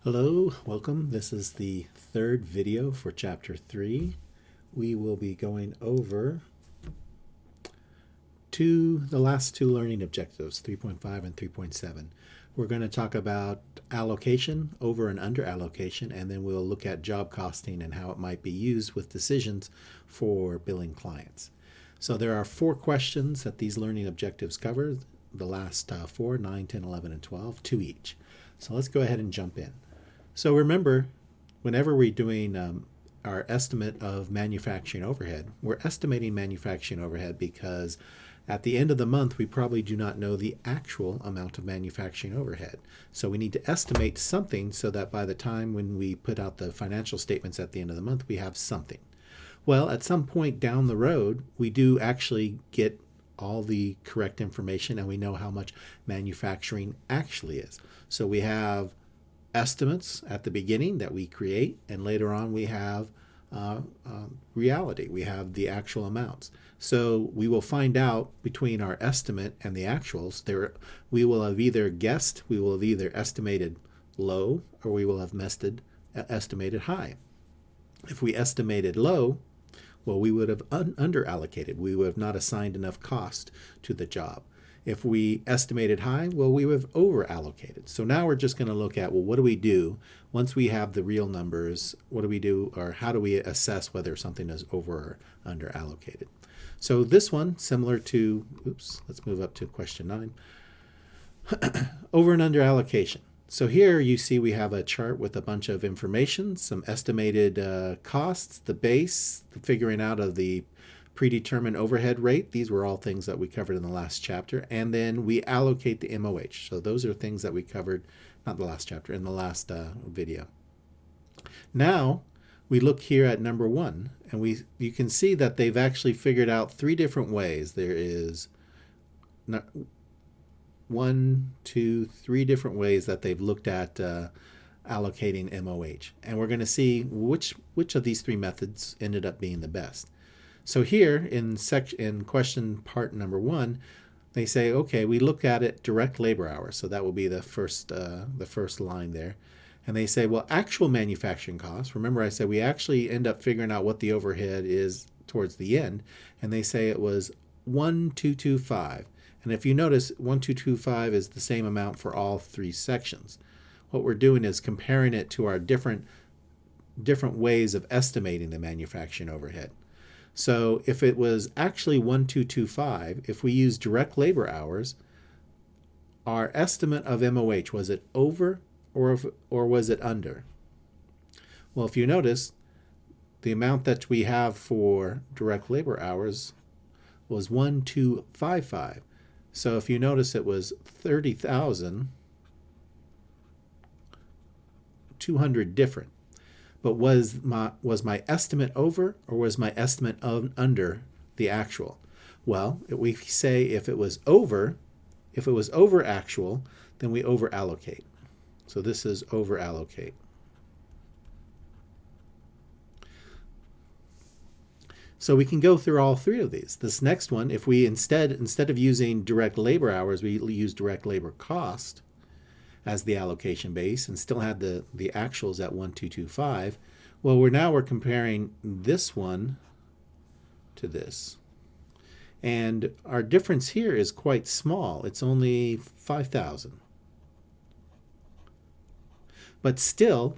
Hello, welcome. This is the third video for chapter 3. We will be going over the last two learning objectives, 3.5 and 3.7. We're going to talk about allocation, over and under allocation, and then we'll look at job costing and how it might be used with decisions for billing clients. So there are 4 questions that these learning objectives cover, the last 4, 9, 10, 11, and 12, 2 each. So let's go ahead and jump in. So remember, whenever we're doing our estimate of manufacturing overhead, we're estimating manufacturing overhead because at the end of the month, we probably do not know the actual amount of manufacturing overhead. So we need to estimate something so that by the time when we put out the financial statements at the end of the month, we have something. Well, at some point down the road, we do actually get all the correct information and we know how much manufacturing actually is. So we have estimates at the beginning that we create, and later on we have reality. We have the actual amounts. So we will find out between our estimate and the actuals. We will have either guessed, we will have either estimated low, or we will have estimated high. If we estimated low, well, we would have under allocated. We would have not assigned enough cost to the job. If we estimated high, well, we would have over allocated. So now we're just going to look at, well, what do we do once we have the real numbers? What do we do, or how do we assess whether something is over or under allocated? So this one, similar to, let's move up to question 9. Over and under allocation. So here you see we have a chart with a bunch of information, some estimated costs, the base, the figuring out of the predetermined overhead rate. These were all things that we covered in the last chapter. And then we allocate the MOH. So those are things that we covered, not the last chapter, in the last video. Now we look here at number 1, and you can see that they've actually figured out 3 different ways. There is 1, 2, 3 different ways that they've looked at allocating MOH. And we're going to see which of these 3 methods ended up being the best. So here in question part number 1, they say, okay, we look at it direct labor hours. So that will be the first line there. And they say, well, actual manufacturing costs. Remember I said we actually end up figuring out what the overhead is towards the end. And they say it was 1,225. And if you notice, 1,225 is the same amount for all 3 sections. What we're doing is comparing it to our different ways of estimating the manufacturing overhead. So if it was actually 1,225, if we use direct labor hours, our estimate of MOH, was it over or was it under? Well, if you notice, the amount that we have for direct labor hours was 1,255. So if you notice, it was 30,200 different. But was my estimate over or was my estimate under the actual? Well, we say if it was over actual, then we over allocate. So this is over allocate. So we can go through all 3 of these. This next one, if we instead of using direct labor hours, we use direct labor cost as the allocation base and still had the actuals at 1,225, well, we're comparing this one to this. And our difference here is quite small. It's only 5,000. But still,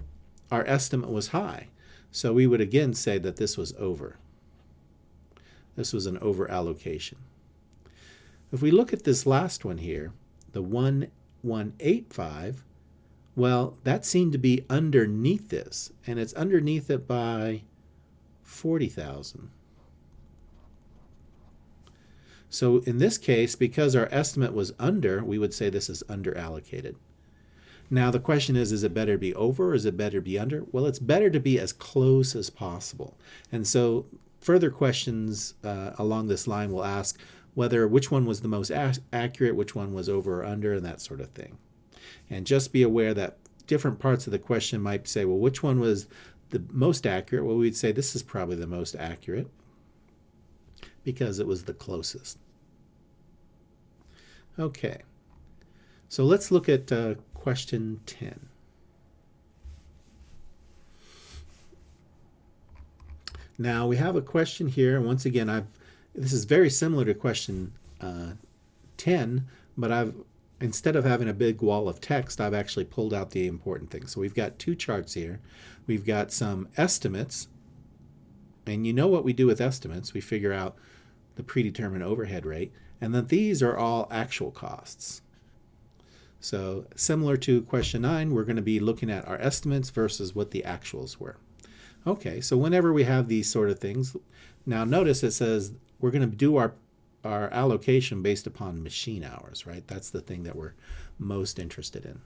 our estimate was high. So we would again say that this was over. This was an over allocation. If we look at this last one here, the 1,185, well, that seemed to be underneath this, and it's underneath it by 40,000. So in this case, because our estimate was under, we would say this is under allocated. Now the question is it better to be over or is it better to be under? Well, it's better to be as close as possible. And so further questions along this line will ask which one was the most accurate, which one was over or under, and that sort of thing. And just be aware that different parts of the question might say, well, which one was the most accurate? Well, we'd say this is probably the most accurate because it was the closest. Okay, so let's look at question 10. Now we have a question here, and once again, this is very similar to question 10, but instead of having a big wall of text, I've actually pulled out the important things. So we've got two charts here. We've got some estimates, and you know what we do with estimates. We figure out the predetermined overhead rate, and then these are all actual costs. So similar to question 9, we're going to be looking at our estimates versus what the actuals were. Okay, so whenever we have these sort of things, now notice it says we're going to do our allocation based upon machine hours, right? That's the thing that we're most interested in.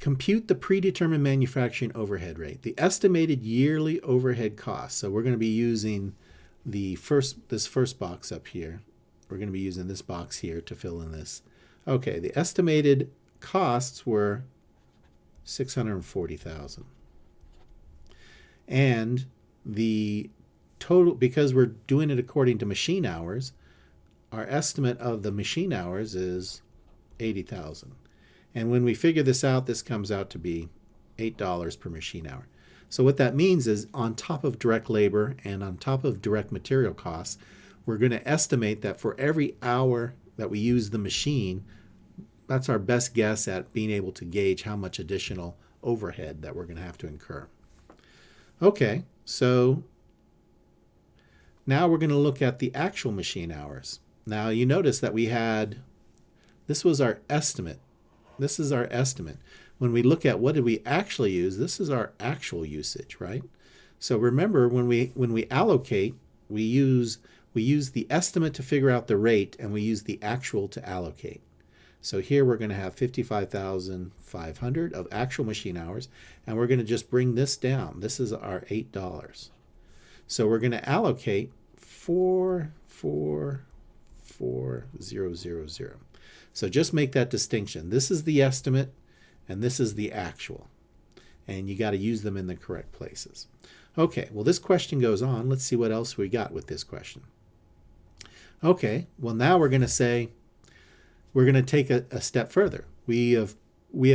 Compute the predetermined manufacturing overhead rate, the estimated yearly overhead cost. So we're going to be using this first box up here. We're going to be using this box here to fill in this. Okay, the estimated costs were $640,000. And the total, because we're doing it according to machine hours, our estimate of the machine hours is $80,000. And when we figure this out, this comes out to be $8 per machine hour. So what that means is on top of direct labor and on top of direct material costs, we're going to estimate that for every hour that we use the machine, that's our best guess at being able to gauge how much additional overhead that we're going to have to incur. Okay, so now we're going to look at the actual machine hours. Now you notice that this was our estimate. This is our estimate. When we look at what did we actually use, this is our actual usage, right? So remember, when we allocate, we use the estimate to figure out the rate, and we use the actual to allocate. So here we're going to have 55,500 of actual machine hours, and we're going to just bring this down. This is our $8. So we're going to allocate 444,000. So just make that distinction. This is the estimate, and this is the actual. And you got to use them in the correct places. Okay, well, this question goes on. Let's see what else we got with this question. Okay, well, now we're going to take a step further. We have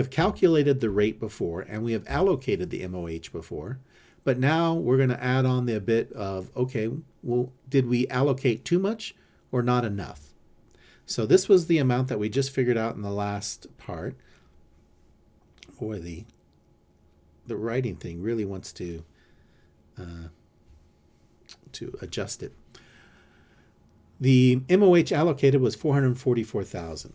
calculated the rate before, and we have allocated the MOH before, but now we're going to add on the bit of, okay, well, did we allocate too much or not enough? So this was the amount that we just figured out in the last part. Boy, the writing thing really wants to adjust it. The MOH allocated was 444,000.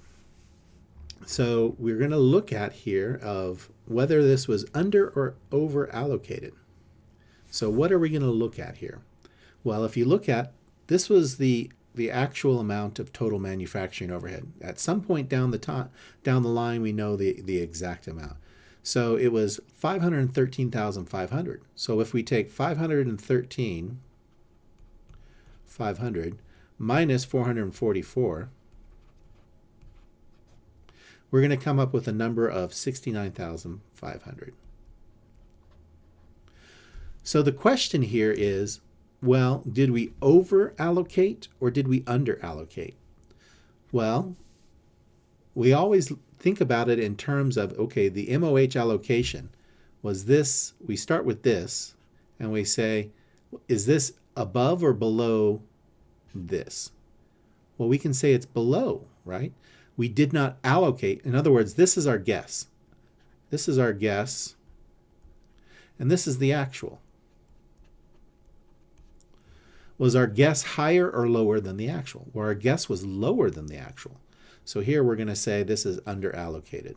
So we're going to look at here of whether this was under or over allocated. So what are we going to look at here? Well, if you look at, this was the actual amount of total manufacturing overhead. At some point down the line, we know the exact amount. So it was 513,500. So if we take 513,500 minus 444, we're going to come up with a number of 69,500. So the question here is, well, did we over allocate or did we under allocate? Well, we always think about it in terms of, okay, the MOH allocation was this. We start with this and we say, is this above or below this? Well, we can say it's below, right? We did not allocate. In other words, this is our guess. This is our guess, and this is the actual. Was our guess higher or lower than the actual? Well, our guess was lower than the actual. So here we're going to say this is under allocated.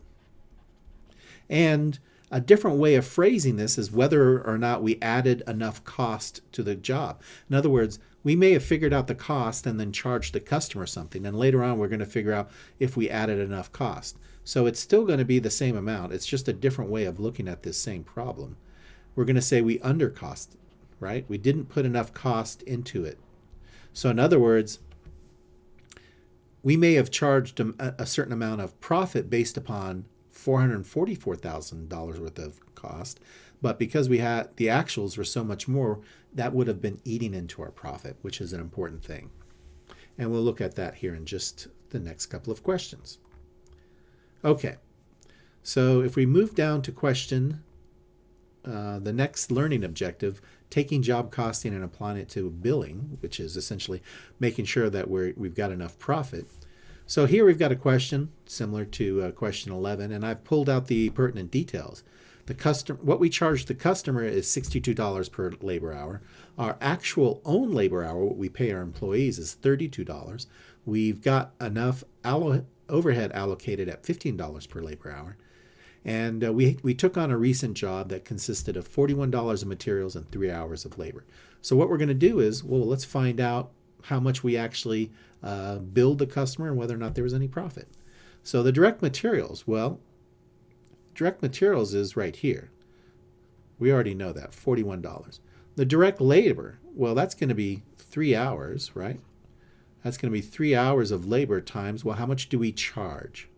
And a different way of phrasing this is whether or not we added enough cost to the job. In other words, we may have figured out the cost and then charged the customer something. And later on, we're going to figure out if we added enough cost. So it's still going to be the same amount. It's just a different way of looking at this same problem. We're going to say we undercost, right? We didn't put enough cost into it. So in other words, we may have charged a certain amount of profit based upon $444,000 worth of cost, but because we had the actuals were so much more, that would have been eating into our profit, which is an important thing. And we'll look at that here in just the next couple of questions. Okay, So if we move down to question the next learning objective, taking job costing and applying it to billing, which is essentially making sure that we've got enough profit. So here we've got a question similar to question 11, and I've pulled out the pertinent details. What we charge the customer is $62 per labor hour. Our actual own labor hour, what we pay our employees, is $32. We've got enough overhead allocated at $15 per labor hour. And we took on a recent job that consisted of $41 of materials and 3 hours of labor. So what we're going to do is, well, let's find out how much we actually billed the customer and whether or not there was any profit. So the direct materials, well, direct materials is right here. We already know that, $41. The direct labor, well, that's going to be 3 hours, right? That's going to be 3 hours of labor times, well, how much do we charge?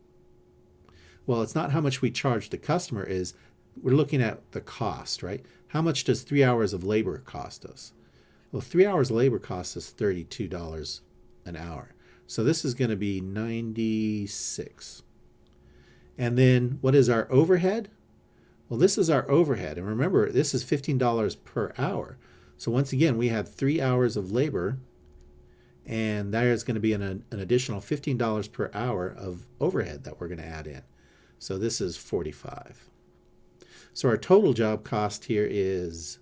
Well, it's not how much we charge the customer, is we're looking at the cost, right? How much does 3 hours of labor cost us? Well, 3 hours of labor costs us $32 an hour. So this is going to be $96. And then what is our overhead? Well, this is our overhead. And remember, this is $15 per hour. So once again, we have 3 hours of labor, and there is going to be an additional $15 per hour of overhead that we're going to add in. So this is 45. So our total job cost here is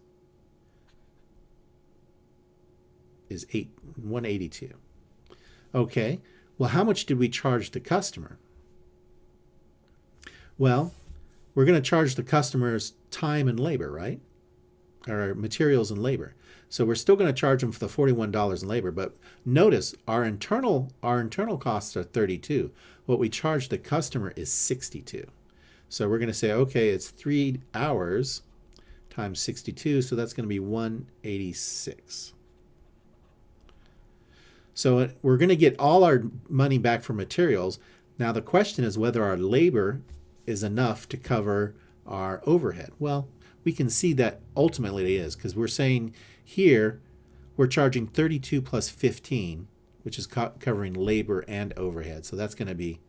182. Okay, well, how much did we charge the customer? Well, we're going to charge the customers time and labor, right? Or materials and labor. So we're still going to charge them for the $41 in labor, but notice our internal costs are 32. What we charge the customer is 62. So we're going to say, okay, it's 3 hours times 62, so that's going to be 186. So we're going to get all our money back for materials. Now the question is whether our labor is enough to cover our overhead. Well, we can see that ultimately it is, because we're saying here we're charging 32 plus 15, which is covering labor and overhead. So that's going to be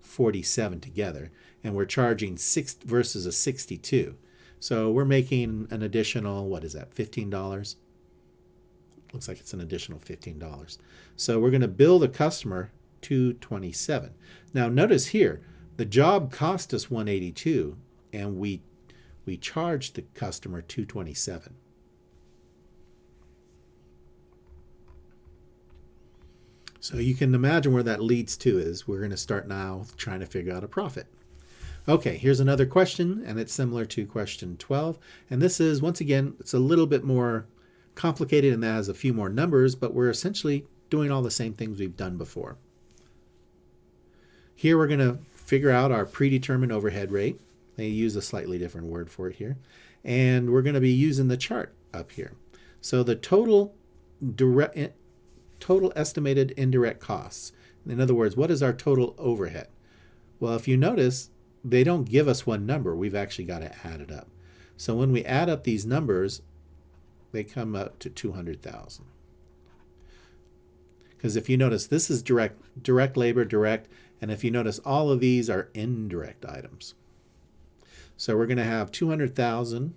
47 together. And we're charging 6 versus a 62. So we're making an additional, what is that, $15? Looks like it's an additional $15. So we're going to bill the customer $227. Now notice here, the job cost us $182, and we charged the customer $227. So you can imagine where that leads to is we're going to start now trying to figure out a profit. Okay, here's another question, and it's similar to question 12. And this is, once again, it's a little bit more complicated and that has a few more numbers, but we're essentially doing all the same things we've done before. Here we're going to figure out our predetermined overhead rate. They use a slightly different word for it here. And we're going to be using the chart up here. So the total estimated indirect costs. In other words, what is our total overhead? Well, if you notice, they don't give us one number. We've actually got to add it up. So when we add up these numbers, they come up to 200,000. Because if you notice, this is direct labor, direct, and if you notice, all of these are indirect items. So we're going to have 200,000.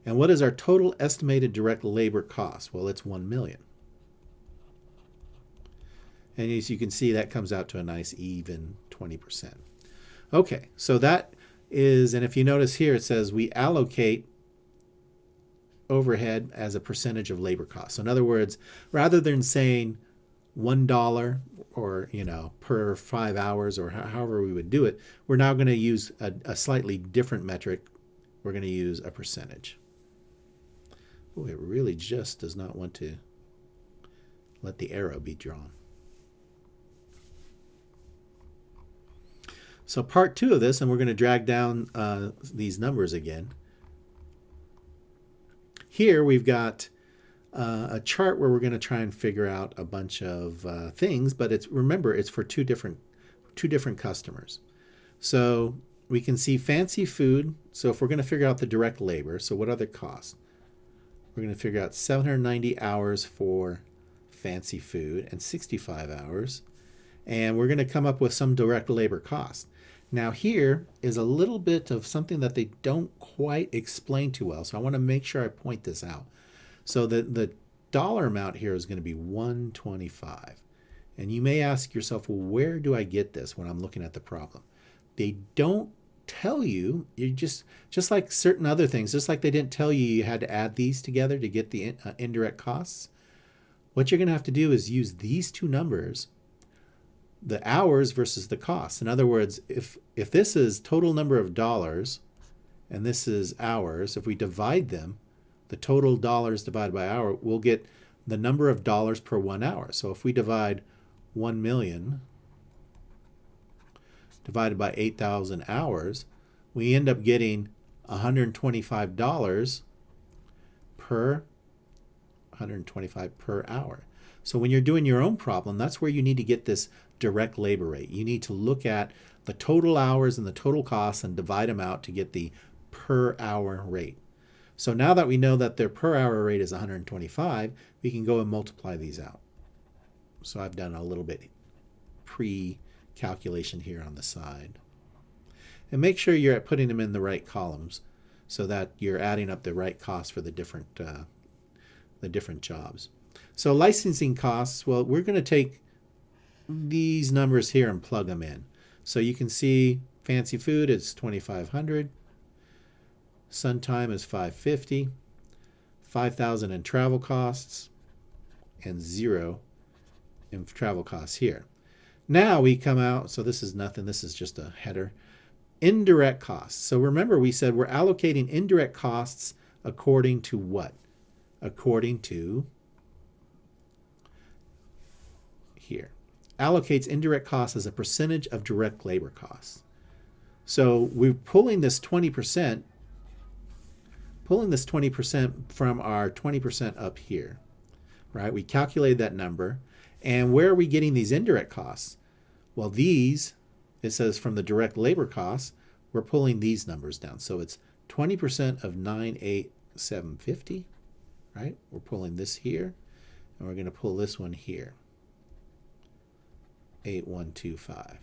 And what is our total estimated direct labor cost? Well, it's 1 million. And as you can see, that comes out to a nice even 20%. Okay, so that is, and if you notice here, it says we allocate overhead as a percentage of labor costs. So in other words, rather than saying $1 or, per 5 hours or however we would do it, we're now going to use a slightly different metric. We're going to use a percentage. Oh, it really just does not want to let the arrow be drawn. So part 2 of this, and we're going to drag down these numbers again. Here we've got a chart where we're going to try and figure out a bunch of things, but remember it's for two different customers. So we can see fancy food. So if we're going to figure out the direct labor, so what are the costs? We're going to figure out 790 hours for fancy food and 65 hours. and we're going to come up with some direct labor cost. Now here is a little bit of something that they don't quite explain too well, so I want to make sure I point this out. So the dollar amount here is going to be 125. And you may ask yourself, well, where do I get this when I'm looking at the problem? They don't tell you. You just like certain other things, just like they didn't tell you you had to add these together to get the indirect costs. What you're going to have to do is use these two numbers, the hours versus the costs. In other words, if this is total number of dollars and this is hours, if we divide them, the total dollars divided by hour, we'll get the number of dollars per 1 hour. So if we divide 1 million divided by 8,000 hours, we end up getting $125 per 125 per hour. So when you're doing your own problem, that's where you need to get this direct labor rate. You need to look at the total hours and the total costs and divide them out to get the per hour rate. So now that we know that their per hour rate is 125, we can go and multiply these out. So I've done a little bit pre-calculation here on the side. And make sure you're putting them in the right columns so that you're adding up the right costs for the different jobs. So licensing costs, well, we're going to take these numbers here and plug them in. So you can see fancy food is $2,500. Sun time is $550. $5,000 in travel costs and $0 in travel costs here. Now we come out, so this is nothing, this is just a header. Indirect costs. So remember we said we're allocating indirect costs according to what? According to here. Allocates indirect costs as a percentage of direct labor costs. So we're pulling this 20% from our 20% up here, right? We calculated that number. And where are we getting these indirect costs? Well, these, it says from the direct labor costs, we're pulling these numbers down. So it's 20% of 98750, right? We're pulling this here, and we're going to pull this one here, 8125.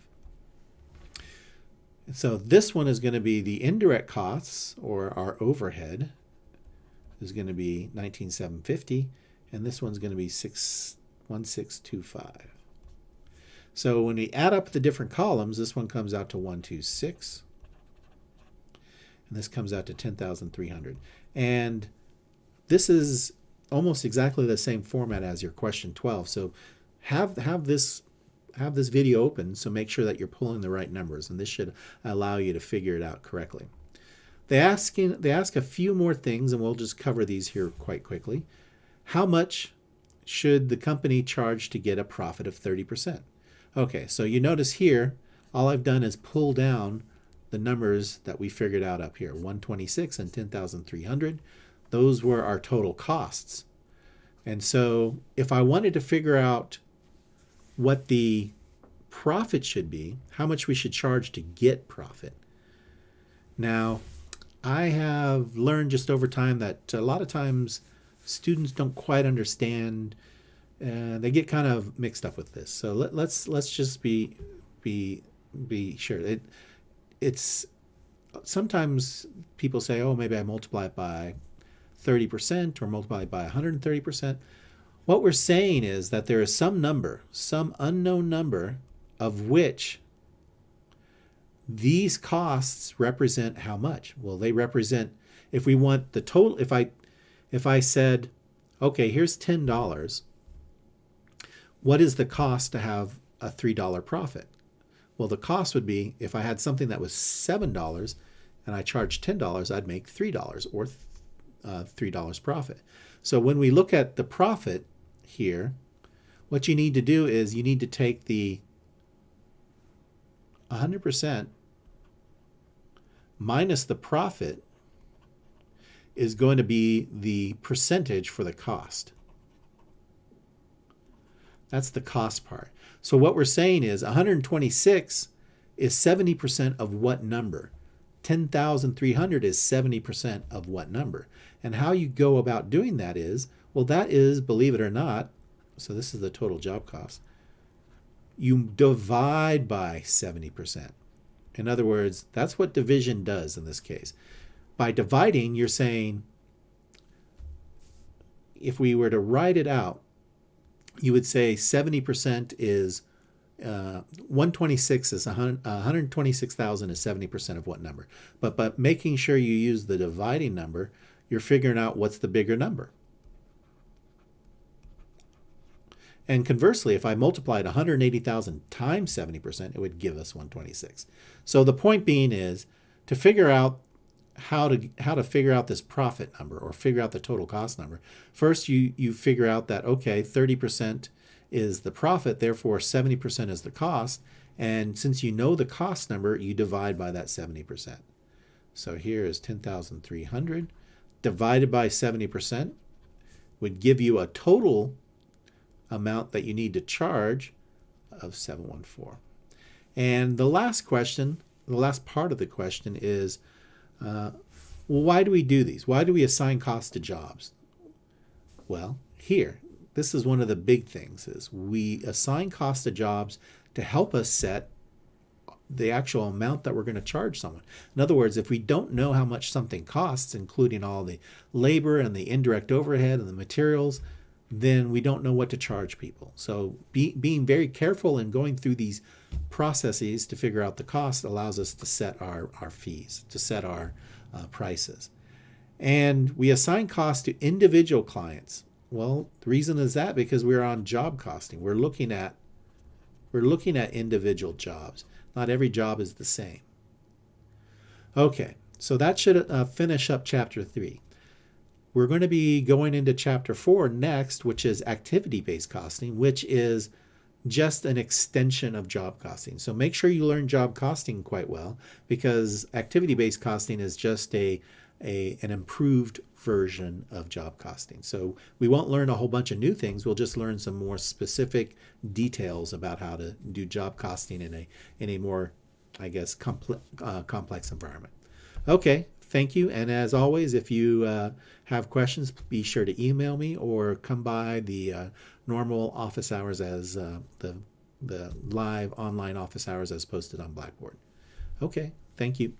And so this one is going to be the indirect costs, or our overhead, is going to be 19750, and this one's going to be 1625. So when we add up the different columns, this one comes out to 126, and this comes out to 10,300. And this is almost exactly the same format as your question 12. So have this video open, so make sure that you're pulling the right numbers, and this should allow you to figure it out correctly. They ask a few more things, and we'll just cover these here quite quickly. How much should the company charge to get a profit of 30%? Okay, so you notice here, all I've done is pull down the numbers that we figured out up here, 126 and 10,300. Those were our total costs. And so if I wanted to figure out what the profit should be, how much we should charge to get profit. Now, I have learned just over time that a lot of times students don't quite understand, they get kind of mixed up with this. So let's just be sure. It's sometimes people say, oh, maybe I multiply it by 30% or multiply it by 130%. What we're saying is that there is some number, some unknown number, of which these costs represent how much? Well, they represent, if we want the total, if I said, okay, here's $10, what is the cost to have a $3 profit? Well, the cost would be, if I had something that was $7 and I charged $10, I'd make $3 or $3 profit. So when we look at the profit here, what you need to do is you need to take the 100% minus the profit is going to be the percentage for the cost. That's the cost part. So what we're saying is 126 is 70% of what number? 10,300 is 70% of what number? And how you go about doing that is, well, that is, believe it or not, so this is the total job cost. you divide by 70%. In other words, that's what division does in this case. By dividing, you're saying, if we were to write it out, you would say 70% is 126 is 126,000 is 70% of what number? But making sure you use the dividing number, you're figuring out what's the bigger number. And conversely, if I multiplied 180,000 times 70%, it would give us 126. So the point being is to figure out how to figure out this profit number or figure out the total cost number. First, you figure out that, okay, 30% is the profit, therefore 70% is the cost. And since you know the cost number, you divide by that 70%. So here is 10,300 divided by 70% would give you a total amount that you need to charge of 714. And the last question, the last part of the question is, well, why do we do these? Why do we assign costs to jobs? Well, here, this is one of the big things, is we assign costs to jobs to help us set the actual amount that we're going to charge someone. In other words, if we don't know how much something costs, including all the labor and the indirect overhead and the materials, then we don't know what to charge people. So being very careful in going through these processes to figure out the cost allows us to set our fees, to set our prices. And we assign costs to individual clients. Well, the reason is that because we're on job costing. We're looking at individual jobs. Not every job is the same. Okay, so that should finish up chapter 3. We're going to be going into chapter 4 next, which is activity-based costing, which is just an extension of job costing. So make sure you learn job costing quite well, because activity-based costing is just an improved version of job costing. So we won't learn a whole bunch of new things. We'll just learn some more specific details about how to do job costing in a more, I guess, complex environment. Okay, thank you. And as always, if you have questions, be sure to email me or come by the normal office hours as the live online office hours as posted on Blackboard. Okay, thank you.